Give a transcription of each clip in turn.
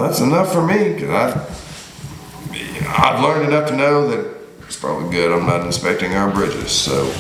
that's enough for me, because I've learned enough to know that it's probably good I'm not inspecting our bridges, so.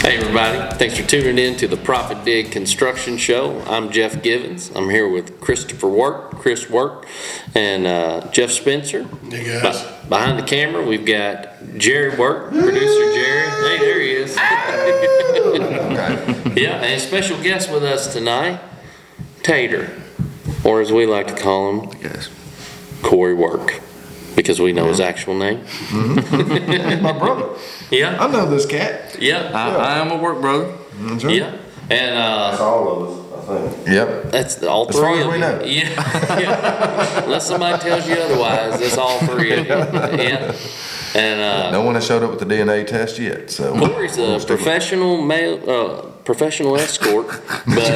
Hey everybody, thanks for tuning in to the ProfitDig Construction Show. I'm Jeff Givens. I'm here with Chris Work, and Jeff Spencer. Hey guys. Behind the camera, we've got Jerry Work, producer Jerry. Hey, there he is. Yeah, and special guest with us tonight, Tater, or as we like to call him, Corey Work, because we know his actual name. My brother. Yeah. I know this cat. Yeah. I am a work brother. That's right. Yeah. And That's all of us, I think. Yep. that's all As far three as of we you. know. Yeah. Unless somebody tells you otherwise, that's all three of you. Yeah. And No one has showed up with the DNA test yet, so. Corey's a professional escort, but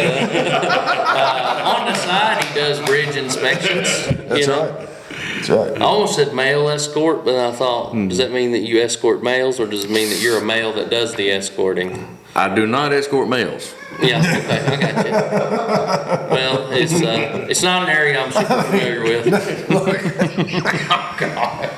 on the side he does bridge inspections. That's right. That's right. I almost said male escort, but I thought, does that mean that you escort males, or does it mean that you're a male that does the escorting? I do not escort males. Yeah, okay, I got you. Well, it's not an area I'm super familiar with. Oh, God.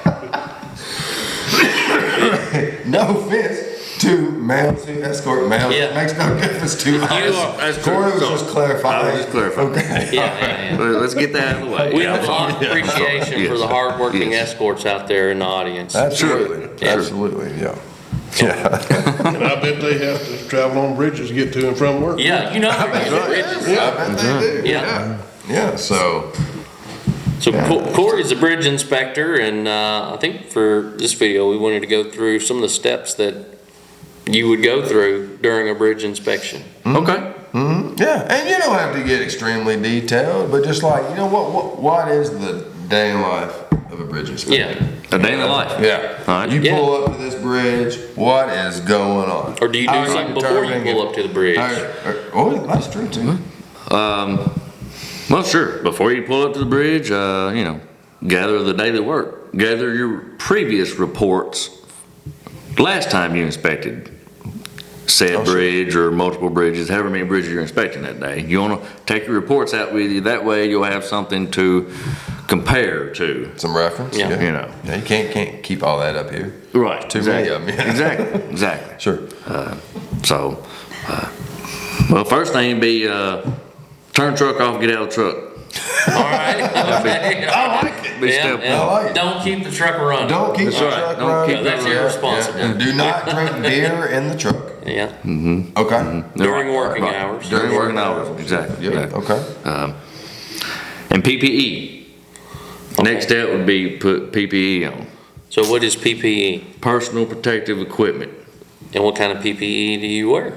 No offense to males who escort males. Yeah. It makes no difference to us. That's true. Corey was just clarifying. I was just clarifying. Okay. Yeah. Let's get that out of the way. We have a lot of appreciation for the hardworking escorts out there in the audience. Absolutely. Yeah. Absolutely, yeah. Yeah. And I bet they have to travel on bridges to get to and from work. Yeah, you know they're using bridges. I bet they do. Yeah. Yeah, so. So Corey's a bridge inspector, and I think for this video we wanted to go through some of the steps that you would go through during a bridge inspection. Okay. Yeah, and you don't have to get extremely detailed, but just like, what is the day in life of a bridge inspector? Yeah. A day in the life. Yeah. All right. You Yeah. pull up to this bridge, what is going on? Or do you do something before you pull up to the bridge? Oh, that's true too. Well, sure. Before you pull up to the bridge, gather the daily work. Gather your previous reports last time you inspected said bridge or multiple bridges, however many bridges you're inspecting that day. You want to take your reports out with you. That way you'll have something to compare to. Some reference. Yeah. Yeah, you can't keep all that up here. Right. Too many of them. Yeah. Exactly. Sure. Well, first thing would be turn the truck off, get out of the truck. All right. Okay. I like it. Be step Yeah. I like it. Don't keep the truck running. Don't keep the right. truck Don't running. keep That's Yeah. irresponsible. And do not drink beer in the truck. Yeah. Okay. During working Right. hours. During working hours. Exactly. Yeah. Okay. And PPE. Next step would be put PPE on. So what is PPE? Personal protective equipment. And what kind of PPE do you wear?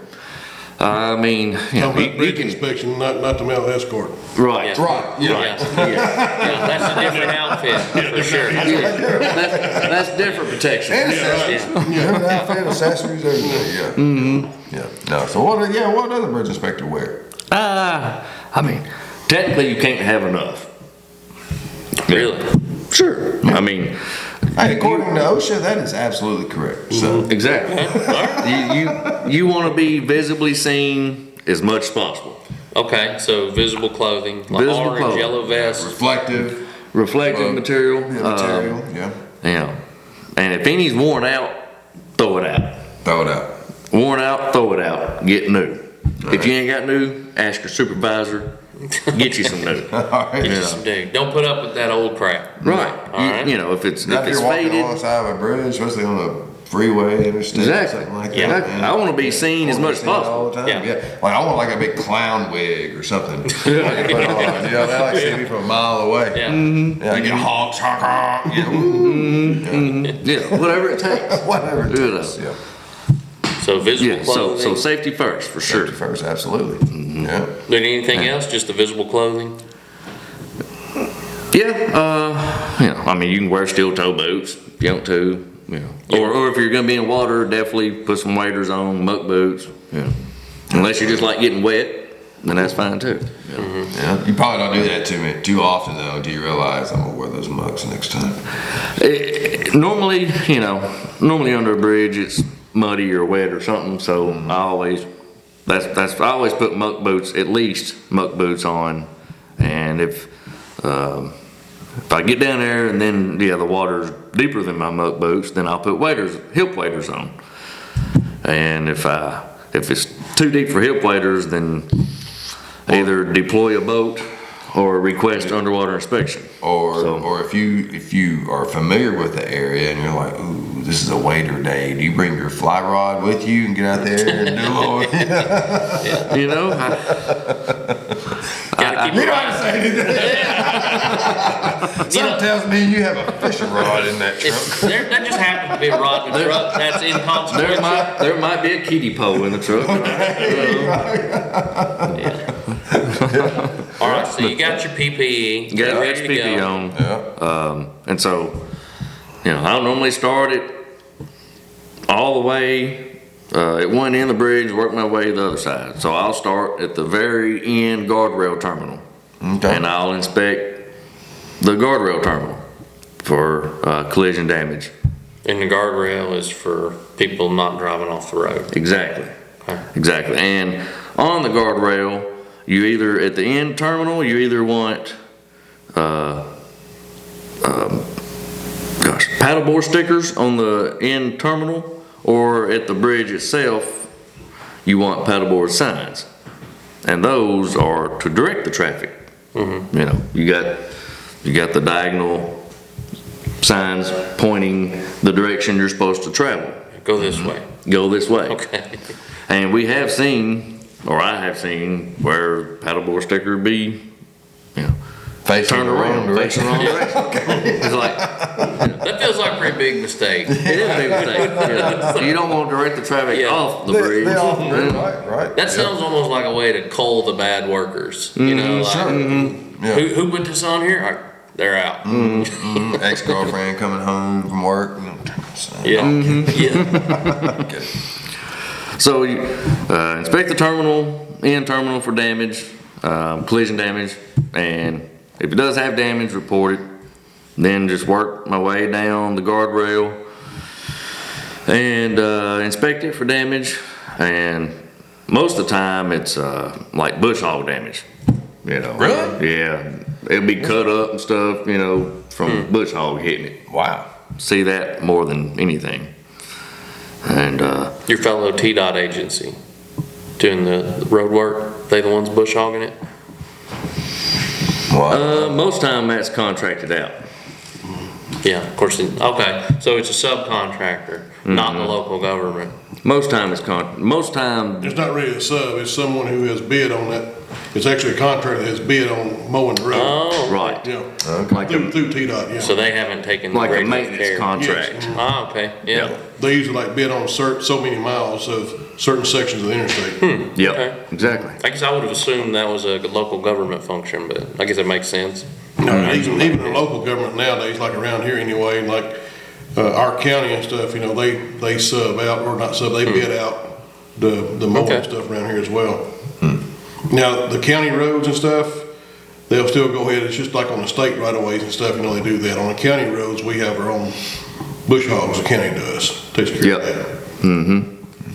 I mean, Talking about you bridge can, inspection, not the male escort. right. Yeah. Right. Yeah. Yeah. Yeah, that's a different outfit, for sure. That's different protection. And accessories. Different outfit, accessories, everything. Yeah. Yeah. No. So what other bridge inspector wear? I mean, technically you can't have enough. Really? Sure. I mean, Hey, according to OSHA, that is absolutely correct. So. exactly. You want to be visibly seen as much as possible. Okay, so visible clothing, like Visible orange, clothing. yellow vest. Reflective Reflective material. material. Yeah. And if any's worn out, throw it out. Throw it out. Worn out, throw it out. Get new. If you ain't got new, ask your supervisor. Get you some new. All right. Get you some dude. Don't put up with that old crap. Right. All right. You know, if it's Now, if you're walking faded. alongside of a bridge, especially on a freeway, interstate, Exactly. something like Yeah. that. man. I want to be seen as much as All possible. the time. Yeah. Yeah. Like I want like a big clown wig or something. Like, put on. They like see me from a mile away. Yeah. Yeah, I get honks, honk, honk. You know, Yeah, whatever it takes. whatever it You takes. know. Yeah. So visible Yeah, so clothing. safety first, for sure. Safety first, absolutely. Yeah. Then anything else? Just the visible clothing? Yeah, I mean, you can wear steel toe boots if you want to, or if you're gonna be in water, definitely put some waders on, muck boots, Unless you just like getting wet, then that's fine too. Yeah, you probably don't do that too often though, until you realize I'm gonna wear those mugs next time. Normally, normally under a bridge it's muddy or wet or something, so I always put muck boots, at least muck boots on, and if I get down there and then the water's deeper than my muck boots, then I'll put hip waders on. And if it's too deep for hip waders, then either deploy a boat or request underwater inspection. Or if you are familiar with the area and you're like, ooh, this is a wader day, do you bring your fly rod with you and get out there and do a little? You know, You don't have to say anything. Something tells me you have a fishing rod in that truck. That just happens to be a rod in the truck. That's inconsequential. there might be a kiddie pole in the truck. All right, so you got your PPE. Got ready to PPE go. on. Yeah. And so, I don't normally start it all the way at one end of the bridge, work my way to the other side. So I'll start at the very end guardrail terminal. Okay. And I'll inspect the guardrail terminal for collision damage. And the guardrail is for people not driving off the road. Exactly. Okay. Exactly. And on the guardrail, you either, at the end terminal, you either want paddleboard stickers on the end terminal, or at the bridge itself, you want paddleboard signs. And those are to direct the traffic. You got the diagonal signs pointing the direction you're supposed to travel. Go this way. Go this way. Okay. And we have seen, or I have seen, where paddleboard sticker be, Facing turned the wrong around, facing the wrong direction. It's like, That feels like a pretty big mistake. it is a big mistake. Yeah. You don't want to direct the traffic Yeah. off the bridge. They off the bridge, right? That sounds almost like a way to cull the bad workers. Yeah. Who put this on here? They're out. Ex-girlfriend coming home from work. Yeah. Yeah. Okay. So you inspect the end terminal for damage, collision damage, and if it does have damage, report it. Then just work my way down the guardrail and inspect it for damage. And most of the time it's like bush hog damage. Really? Yeah. It'll be cut up and stuff, from bush hog hitting it. Wow. See that more than anything. And Your fellow TDOT agency doing the road work, they the ones bush hogging it? Wow. most time that's contracted out. Yeah, of course. Okay, so it's a subcontractor, not the local government. Most time it's It's not really a sub, it's someone who has bid on that. It's actually a contractor that has bid on mowing the road. Oh, right. Yeah, Like through TDOT, yeah. so they haven't taken the like a regular maintenance care. contract. Yes. Ah, okay, yeah. They usually like bid on so many miles of certain sections of the interstate. Yep, Okay. exactly. I guess I would have assumed that was a local government function, but I guess it makes sense. No, even the local government nowadays, like around here anyway, like our county and stuff, they sub out, or not sub, they bid out the mowing Okay. stuff around here as well. Now, the county roads and stuff, they'll still go ahead, it's just like on the state right of ways and stuff, they do that. On the county roads, we have our own bush hogs, the county does, takes care of that.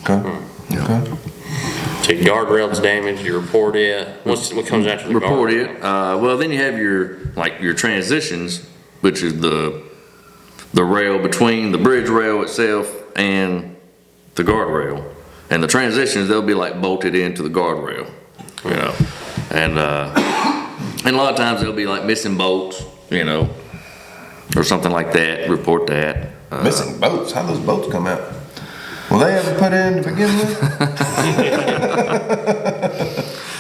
Okay. Okay. So your guardrail's damaged, you report it. What comes after the Report guardrail? it. Well, then you have your transitions, which is the rail between the bridge rail itself and the guardrail. And the transitions, they'll be like bolted into the guardrail, and a lot of times they'll be like missing bolts, or something like that. Report that. Missing boats. How'd those boats come out? Were they ever put in to begin with?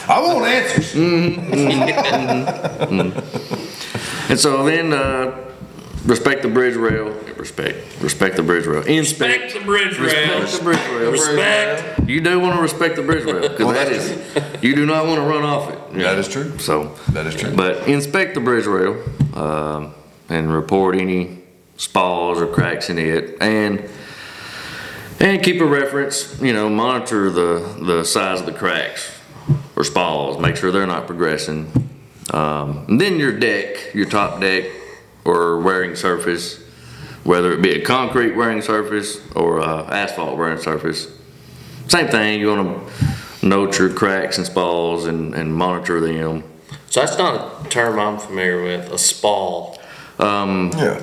I want answers. And so then respect the bridge rail. Respect the bridge rail. Respect the bridge rail. Respect the bridge rail. Respect. You do want to respect the bridge rail, because you do not want to run off it. That is true. So That is true. But inspect the bridge rail and report any spalls or cracks in it, and keep a reference. Monitor the size of the cracks. or spalls, make sure they're not progressing. And then your deck, your top deck or wearing surface, whether it be a concrete wearing surface or a asphalt wearing surface, same thing. You want to note your cracks and spalls and monitor them. So that's not a term I'm familiar with, a spall. Yeah.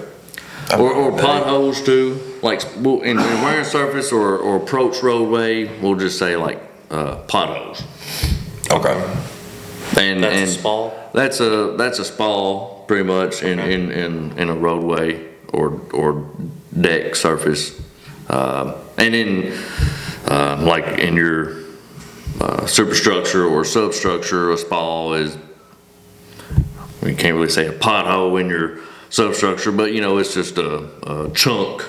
Or potholes too, like in wearing surface or approach roadway, we'll just say like potholes. Okay. And That's a spall? That's a spall pretty much in a roadway or deck surface, and then like in your superstructure or substructure, a spall is, we can't really say a pothole in your substructure, but it's just a chunk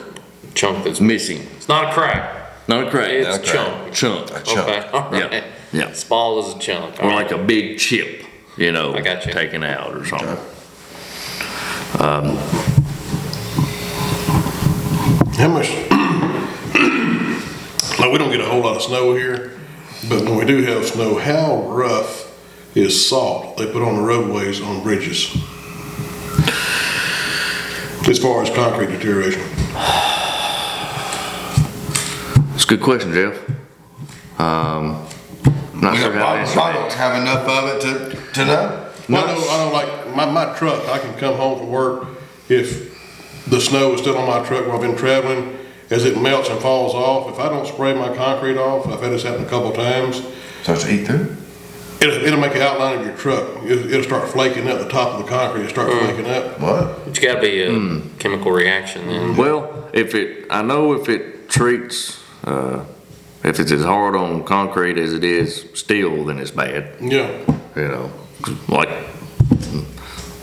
That's missing. It's not a crack. Not a crack. It's Okay. chunk. Chunk. A chunk. Okay, all right. Yeah. Yeah. Spall is a chunk. Or like a big chip, I got you. taken out or something. How much, like, we don't get a whole lot of snow here, but when we do have snow, how rough is salt they put on the roadways on bridges? As far as concrete deterioration. It's a good question, Jeff. Not sure how to answer I that. don't have enough of it to know. Well, I don't like, my truck, I can come home from work, if the snow is still on my truck while I've been traveling, as it melts and falls off, if I don't spray my concrete off, I've had this happen a couple times, Starts to eat through. it'll make an outline of your truck. It'll start flaking up the top of the concrete, it'll start flaking up. What? It's gotta be a chemical reaction then. Well, I know if it treats, if it's as hard on concrete as it is steel, then it's bad. Yeah, Like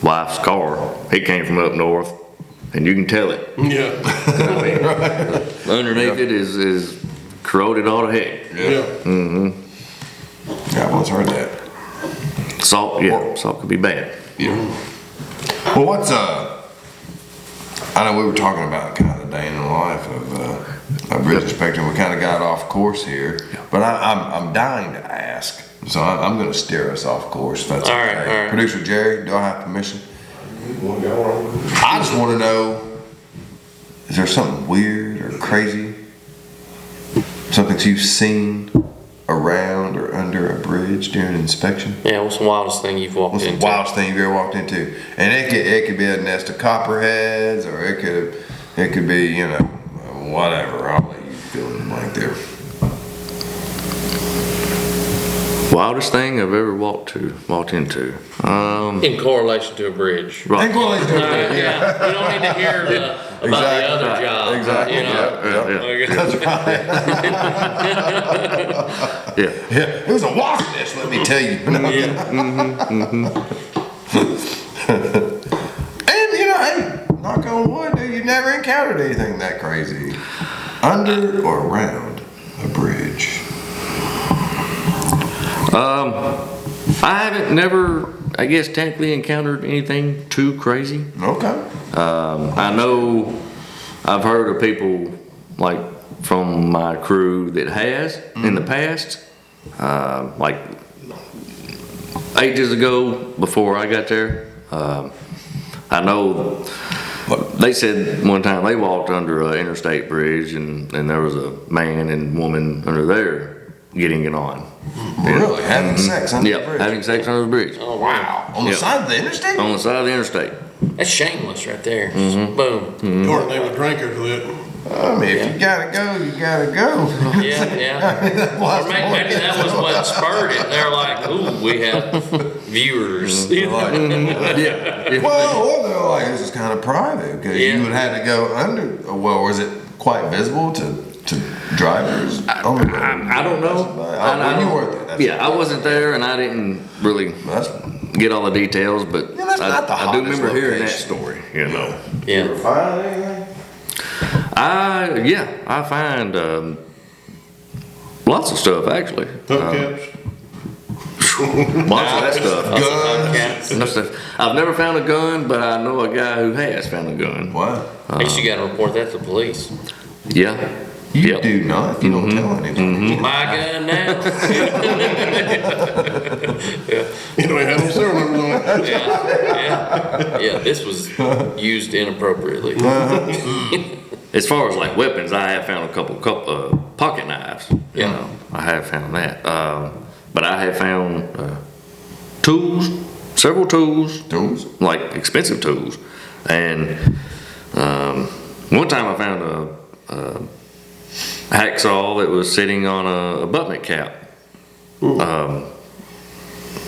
wife's car, it came from up north, and you can tell it. yeah, Underneath it is corroded all to heck. yeah. Yeah, I've always heard that. Salt could be bad. Yeah. Well, what's I know we were talking about kind of the day in the life of a bridge inspector. We kind of got off course here, but I'm dying to ask, so I'm going to steer us off course. If that's All right, okay. all right. Producer Jerry, do I have permission? I just want to know: is there something weird or crazy, something that you've seen around or under a bridge during an inspection? Yeah, what's the wildest thing you've walked What's the into? wildest thing you've ever walked into? And it could be a nest of copperheads, or it could be whatever. I'll let you fill in the blank there. Wildest thing I've ever walked into. In correlation to a bridge. Right. Ain't going like that. Yeah, you don't need to hear about the other job. Exactly. You know? Yeah. Yeah, it was a wasp nest. Let me tell you. And hey, knock on wood, dude, you never encountered anything that crazy under or around a bridge. I haven't never, I guess, technically encountered anything too crazy. Okay. I know I've heard of people like from my crew that has in the past, like ages ago before I got there. I know they said one time they walked under an interstate bridge and there was a man and woman under there getting it on. Really? Having sex under the Yeah, bridge? having sex under the bridge. Oh, wow. On the Yeah. side of the interstate? On the side of the interstate. That's shameless right there. Boom. Or they were drinking for that. I mean, if you gotta go, you gotta go. Yeah, yeah. Or maybe that was what spurred it. They're like, ooh, we have viewers. Yeah. Well, or they're like, this is kind of private, because Yeah. you would have to go under. Well, was it quite visible to drivers? I don't know. Well, you weren't there. That's Yeah, I wasn't there and I didn't really That's, get all the details, but Yeah, that's not the I do hottest remember hearing that location. story, Yeah. find anything? I find lots of stuff actually. Hubcaps. Lots of that stuff. Cats. No stuff. I've never found a gun, but I know a guy who has found a gun. What? I guess you gotta report that to the police. Yeah. You Yep. do not, you don't tell anybody. My gun now. You know, it had no serial numbers on it. Yeah, this was used inappropriately. As far as like weapons, I have found a couple pocket knives. You Yeah. know, I have found that. But I have found tools, several tools, like expensive tools. And one time I found a hacksaw that was sitting on a abutment cap.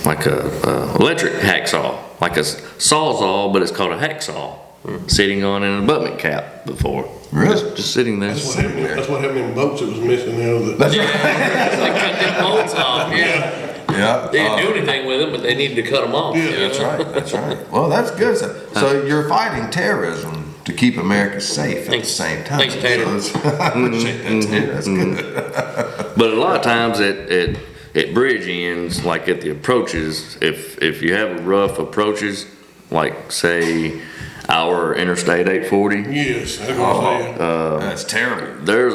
Like a electric hacksaw, like a sawzall, but it's called a hacksaw, sitting on an abutment cap before. Really? Just sitting there. That's what happened in boats that was missing, you know, That's They cut them bolts off, yeah. Yeah. They didn't do anything with them, but they needed to cut them off. Yeah, That's right, that's right. Well, that's good. So you're fighting terrorism to keep America safe at the same time. Thanks, Tanner. I appreciate that, Tanner. That's good. But a lot of times at bridge ends, like at the approaches, if you have rough approaches, like say our Interstate 840, yes, that's what I'm saying. That's terrible. there's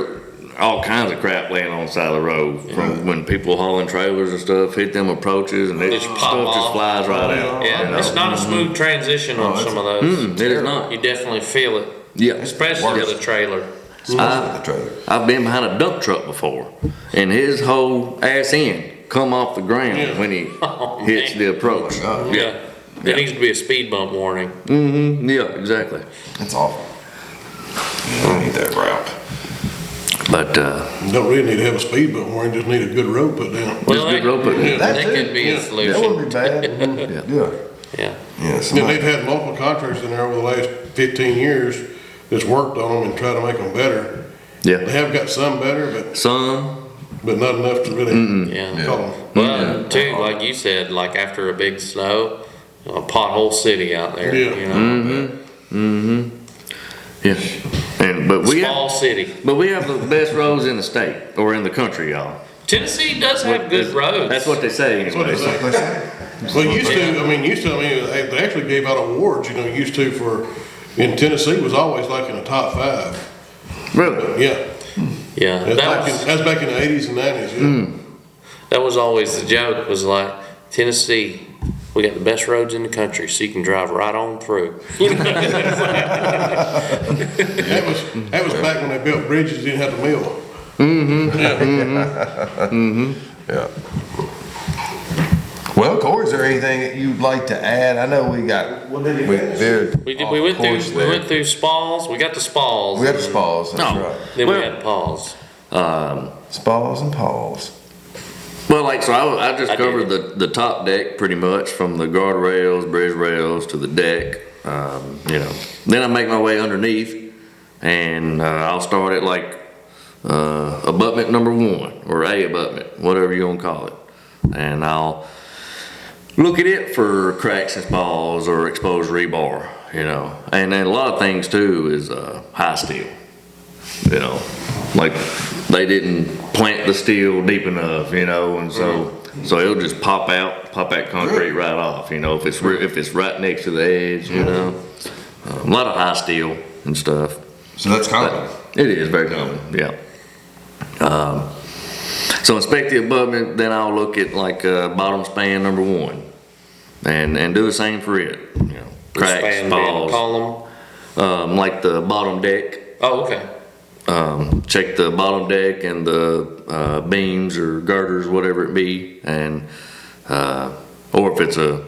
all kinds of crap laying on the side of the road from when people hauling trailers and stuff hit them approaches and Just stuff pop just off. flies right out. Yeah, you know? it's not a smooth transition on some of those. It is not. You definitely feel it, Yeah. especially with a trailer. Especially the trailer. I've been behind a dump truck before, and his whole ass end come off the ground when he Oh, hits man. the approach. Oh, Yeah, there needs to be a speed bump warning. Yeah, exactly. That's awful. You don't need that route. But You don't really need to have a speed bump warning, just need a good road put down. Well, good rope put in. that could be a Yeah. That solution. wouldn't be bad. Yeah. Yeah. Yeah. And somebody- they've had local contractors in there over the last 15 years that's worked on them and tried to make them better. They yeah, have got some better, some. but not enough to really Yeah. call them. Well, too, like you said, like after a big snow, a pothole city out there, Yeah. you know. Yeah, but we Small city. have the best roads in the state or in the country, y'all. Tennessee does have good roads. That's what they say. That's what they Anyway. say. What's that? Well, used to, they actually gave out awards, you know, used to for, in Tennessee was always like in the top 5. Really? Yeah. Yeah, That's back in the 80s and 90s, yeah. that was always the joke, was like, Tennessee, we got the best roads in the country, so you can drive right on through. That was back when they built bridges, didn't have to mill. Yeah. Well, Corey, is there anything that you'd like to add? I know we got, we veered We off went course through, we there. went through Smalls, we got the Smalls. We got the spas, that's No. right. Then we Well- had Paws. Spas and paws. Well, like, so I just I covered the top deck pretty much from the guardrails, bridge rails to the deck. You know, then I make my way underneath, and I'll start at like abutment number 1 or a abutment, whatever you want to call it, and I'll look at it for cracks and spalls or exposed rebar. You know, and then a lot of things too is high steel. You know, like they didn't plant the steel deep enough, you know, and so it'll just pop that concrete right off, you know, if it's right next to the edge, you know. A lot of high steel and stuff. So that's common. It is very common, yeah. So inspect the abutment, then I'll look at like bottom span number 1, and do the same for it. You know, cracks, Span being falls, column. like the bottom deck. Oh, okay. Check the bottom deck and the beams or girders, whatever it be, and or if it's a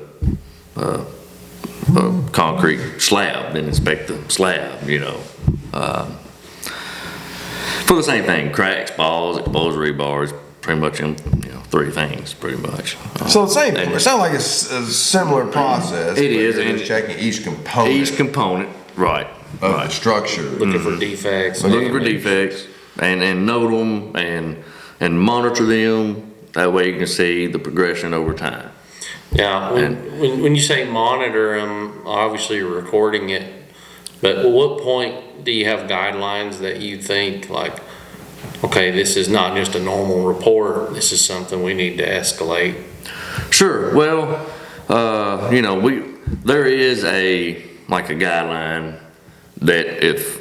concrete slab, then inspect the slab. You know, for the same thing: cracks, balls, exposed rebars. Pretty much, 3 things, pretty much. So the same, it sounds like it's a similar process. It but is, you're and just checking each component Each component, right? of the structure. Looking for defects. Looking for defects and note them and monitor them. That way you can see the progression over time. Yeah, when you say monitor them, obviously you're recording it, but at what point do you have guidelines that you think like, okay, this is not just a normal report, this is something we need to escalate? Sure. Well, there is a guideline that if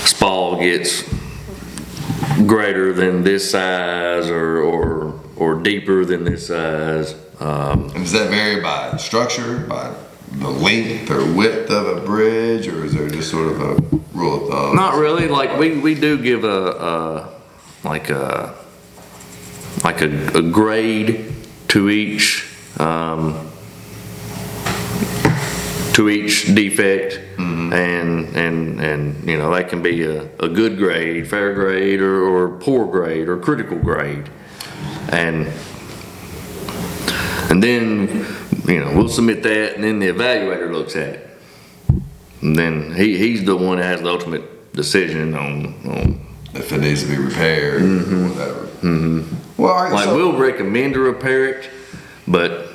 spall gets greater than this size or deeper than this size. And does that vary by structure, by the length or width of a bridge, or is there just sort of a rule of thumb? Not really. Like we do give a grade to each defect, and you know, that can be a good grade, fair grade, or poor grade, or critical grade, and then, you know, we'll submit that, and then the evaluator looks at it, and then he's the one that has the ultimate decision on If it needs to be repaired, or whatever. Well, all right, like, so- we'll recommend to repair it, but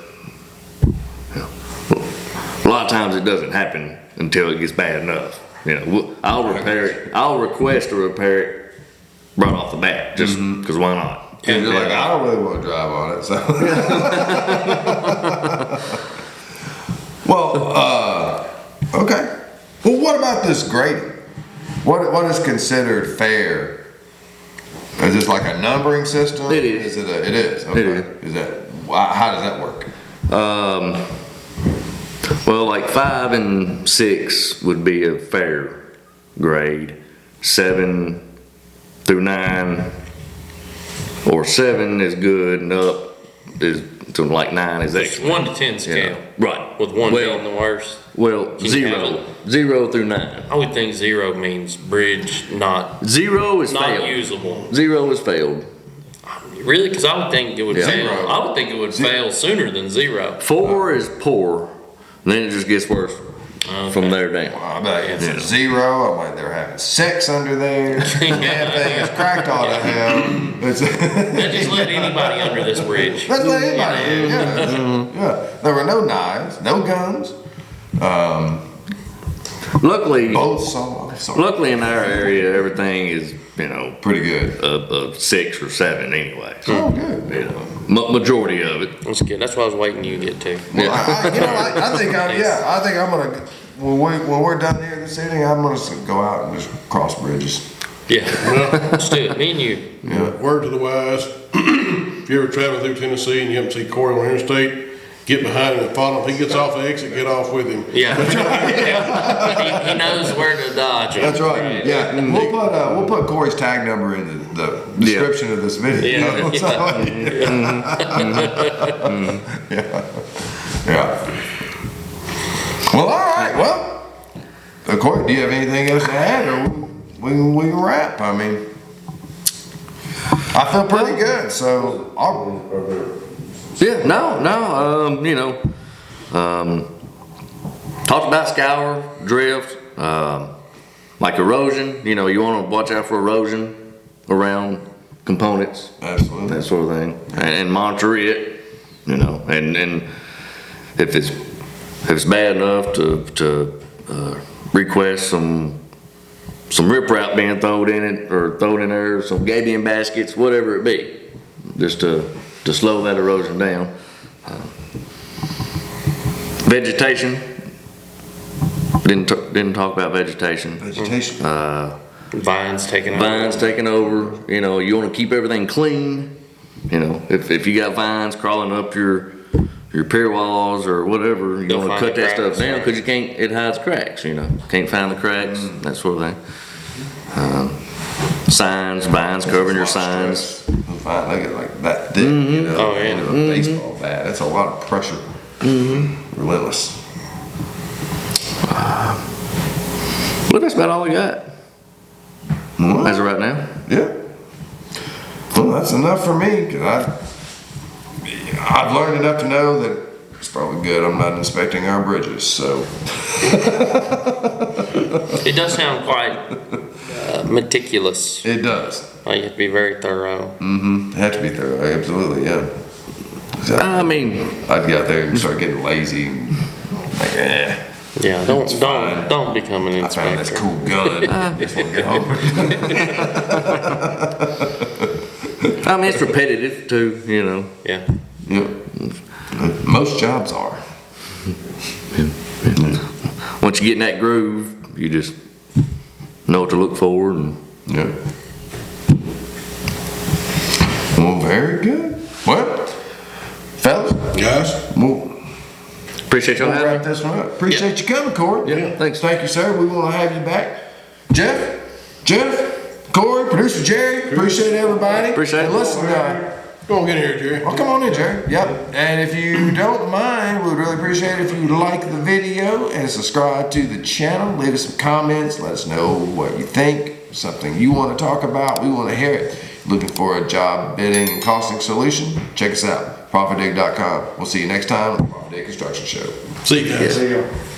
you know, a lot of times it doesn't happen until it gets bad enough. You know, I'll repair it. I'll request to repair it right off the bat, just because why not? And you're like, I don't really want to drive on it, so. Well, okay. Well, what about this grading? What is considered fair? Is this like a numbering system? It is. It is. Okay. It is. Is that, how does that work? Well, like 5 and 6 would be a fair grade. 7 through 9, or 7 is good, and up is to like 9 is It's excellent. 1 to 10 scale. Right. With 1 Well- being the worst. Well, Can you have 0 through 9. I would think 0 means bridge not 0 is not failed. usable. 0 is failed. Really? Because I would think it would Yeah. fail. I would think it would fail sooner than 0. 4 is poor. Then it just gets worse from there down. I bet it's a 0. I might they're having 6 under there. Damn thing is cracked all to hell. It's Just let anybody under this bridge. Let's let anybody in. Yeah. There were no knives, no guns. Luckily, Sorry. luckily in our area, everything is, you know, Pretty good. a 6 or 7 anyway. Oh, good. You know, majority of it. That's good. That's what I was waiting you to get to. Well, I think I'm gonna. When we're done here this evening, I'm gonna go out and just cross bridges. Yeah. Let's do it. Me and you. Word to the wise, if you're ever traveling through Tennessee and you haven't seen Corey on the interstate, get behind him and follow him. If he gets off the exit, get off with him. Yeah. He knows where to dodge. That's right. Yeah. We'll put Corey's tag number in the description of this video. Yeah. Yeah. Well, all right. Well, Corey, do you have anything else to add, or we can wrap? I mean, I feel pretty good. So, Yeah, no, you know, talked about scour, drift, like erosion. You know, you want to watch out for erosion around components, absolutely. that sort of thing, and monitor it. You know, and if it's bad enough to request some riprap being thrown in it, or thrown in there, some gabion baskets, whatever it be, just to slow that erosion down. Vegetation. Didn't talk about vegetation. Vegetation. Vines taking over. Vines taking over. You know, you want to keep everything clean. You know, if you got vines crawling up your pier walls or whatever, you They'll want to find cut the that stuff cracks, down right. because you can't. It hides cracks. You know, can't find the cracks, that sort of thing. Signs, vines covering your signs. Fine, look at like that thick, you know, Oh, yeah. into a baseball bat. That's a lot of pressure. Relentless. Well, that's about all I got as of right now. Yeah. Well, that's enough for me, because I've learned enough to know that it's probably good I'm not inspecting our bridges, so. It does sound quite meticulous. It does. Like you have to be very thorough. It had to be thorough, absolutely, yeah. I mean, I'd get out there and start getting lazy, and like, Yeah, fine. don't become an I found this inspector. cool gun. Just wanna get home. I mean, it's repetitive too. You know. Yeah. Yep. Most jobs are. Once you get in that groove, you just know what to look for, and Yeah. Well, very good. Well, fellas, Guys, we'll appreciate y'all having wrap me. this one up. Appreciate you coming, Corey. Yeah, thanks. Thank you, sir. We want to have you back. Jeff, Corey, producer Jerry, appreciate everybody. Appreciate it. And listen, go on, get in here, Jerry. well, come on in, Jerry. Yep. And if you don't mind, we'd really appreciate it if you like the video and subscribe to the channel. Leave us some comments. Let us know what you think. Something you want to talk about. We want to hear it. Looking for a job bidding and costing solution? Check us out. ProfitDig.com. We'll see you next time on the ProfitDig Construction Show. See you guys. Yeah. See ya.